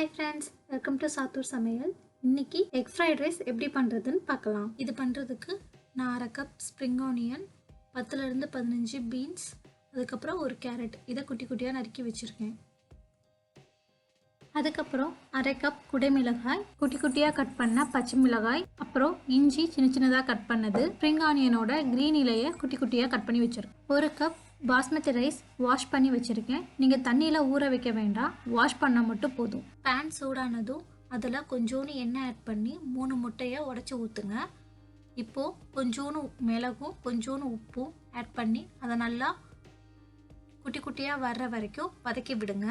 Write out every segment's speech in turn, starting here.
Hi friends, welcome to Sattur சமையல். இன்னைக்கு egg fried rice எப்படி பண்ணுறதுன்னு பார்க்கலாம். இது பண்ணுறதுக்கு நான் 1/2 கப் ஸ்ப்ரிங் ஆனியன், 10லேருந்து 15 பீன்ஸ், அதுக்கப்புறம் ஒரு கேரட் இதை குட்டி குட்டியாக நறுக்கி வச்சுருக்கேன். அதுக்கப்புறம் 1/2 கப் குடைமிளகாய், குட்டி குட்டியாக கட் பண்ண பச்சை மிளகாய், அப்புறம் இஞ்சி சின்ன சின்னதாக கட் பண்ணது, ஸ்ப்ரிங் ஆனியனோட க்ரீன் இலையை குட்டி குட்டியாக கட் பண்ணி வச்சுருக்கேன். 1 கப் பாஸ்மதி ரைஸ் வாஷ் பண்ணி வச்சுருக்கேன். நீங்கள் தண்ணியில் ஊற வைக்க வேண்டாம், வாஷ் பண்ணால் மட்டும் போதும். பேன் சூடானதும் அதில் கொஞ்சோண்டு எண்ணெய் ஆட் பண்ணி 3 முட்டையை உடச்சி ஊற்றுங்க. இப்போது கொஞ்சோண்டு மிளகும் கொஞ்சோண்டு உப்பும் ஆட் பண்ணி அதை நல்லா குட்டி குட்டியாக வர்ற வரைக்கும் வதக்கி விடுங்க.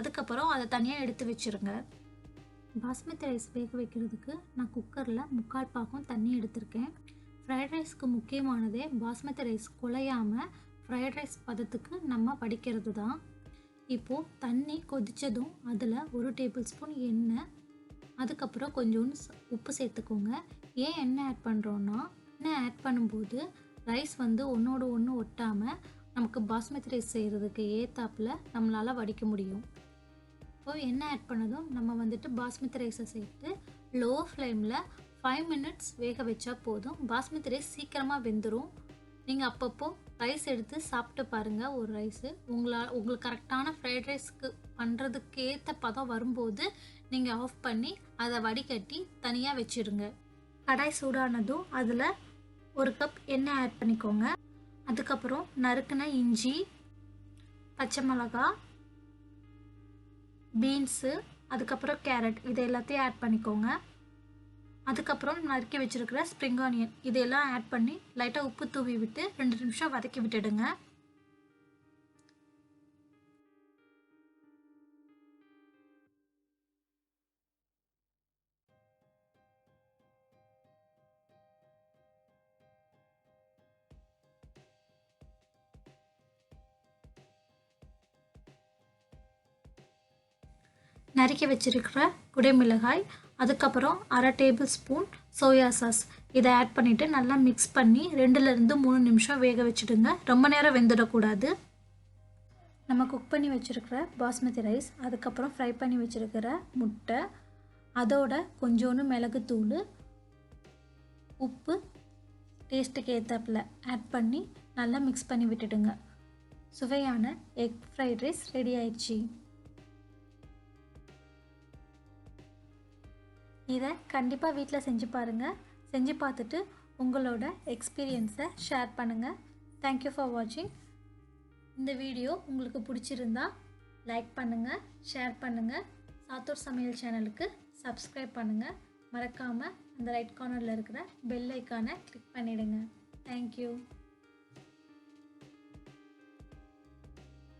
அதுக்கப்புறம் அதை தனியாக எடுத்து வச்சுருங்க. பாஸ்மதி ரைஸ் வேக வைக்கிறதுக்கு நான் குக்கரில் 3/4 பாகம் தண்ணி எடுத்திருக்கேன். ஃப்ரைட் ரைஸ்க்கு முக்கியமானதே பாஸ்மதி ரைஸ் குழையாமல் ஃப்ரைட் ரைஸ் பதத்துக்கு நம்ம வடிக்கிறது தான். இப்போது தண்ணி கொதித்ததும் அதில் 1 டேபிள் ஸ்பூன் எண்ணெய், அதுக்கப்புறம் கொஞ்சோண்டு உப்பு சேர்த்துக்கோங்க. ஏன் எண்ணெய் ஆட் பண்ணுறோன்னா, எண்ணெய் ஆட் பண்ணும்போது ரைஸ் ஒன்றோடு ஒன்று ஒட்டாமல் நமக்கு பாஸ்மதி ரைஸ் செய்கிறதுக்கு ஏத்தாப்பில் நம்மளால் வடிக்க முடியும். இப்போது எண்ணெய் ஆட் பண்ணதும் நம்ம பாஸ்மதி ரைஸை சேர்த்து லோ ஃப்ளேமில் 5 மினிட்ஸ் வேக வச்சா போதும். பாஸ்மதி ரைஸ் சீக்கிரமாக வெந்துடும். நீங்கள் அப்பப்போ ரைஸ் எடுத்து சாப்பிட்டு பாருங்கள். ஒரு ரைஸு உங்களுக்கு கரெக்டான ஃப்ரைட் ரைஸ்க்கு பண்ணுறதுக்கு ஏற்ற பதம் வரும்போது நீங்கள் ஆஃப் பண்ணி அதை வடிகட்டி தனியாக வச்சுடுங்க. கடாய் சூடானதும் அதில் 1 கப் எண்ணெய் ஆட் பண்ணிக்கோங்க. அதுக்கப்புறம் நறுக்குன இஞ்சி, பச்சை மிளகா, பீன்ஸு, அதுக்கப்புறம் கேரட் இது எல்லாத்தையும் ஆட் பண்ணிக்கோங்க. அதுக்கப்புறம் நறுக்கி வச்சுருக்கிற ஸ்ப்ரிங் ஆனியன் இதெல்லாம் ஆட் பண்ணி லைட்டாக உப்பு தூவி விட்டு 2 நிமிஷம் வதக்கி விட்டுடுங்க. நறுக்கி வச்சிருக்கிற குடைமிளகாய், அதுக்கப்புறம் 1/2 டேபிள் ஸ்பூன் சோயா சாஸ் இதை ஆட் பண்ணிவிட்டு நல்லா மிக்ஸ் பண்ணி 2லேருந்து 3 நிமிஷம் வேக வச்சுடுங்க. ரொம்ப நேரம் வெந்துடக்கூடாது. நம்ம குக் பண்ணி வச்சுருக்கிற பாஸ்மதி ரைஸ், அதுக்கப்புறம் ஃப்ரை பண்ணி வச்சுருக்கிற முட்டை, அதோட கொஞ்சோண்டு மிளகுத்தூள், உப்பு டேஸ்ட்டுக்கு ஏற்றாப்பில் ஆட் பண்ணி நல்லா மிக்ஸ் பண்ணி விட்டுடுங்க. சுவையான எக் ஃப்ரைட் ரைஸ் ரெடி ஆயிடுச்சு. இதை கண்டிப்பாக வீட்டில் செஞ்சு பாருங்கள். செஞ்சு பார்த்துட்டு உங்களோட எக்ஸ்பீரியன்ஸை ஷேர் பண்ணுங்கள். தேங்க்யூ ஃபார் வாட்சிங். இந்த வீடியோ உங்களுக்கு பிடிச்சிருந்தா லைக் பண்ணுங்கள், ஷேர் பண்ணுங்கள். சாத்தூர் சமையல் சேனலுக்கு சப்ஸ்கிரைப் பண்ணுங்கள். மறக்காமல் அந்த ரைட் கார்னரில் இருக்கிற பெல் ஐக்கானை கிளிக் பண்ணிவிடுங்க. தேங்க்யூ.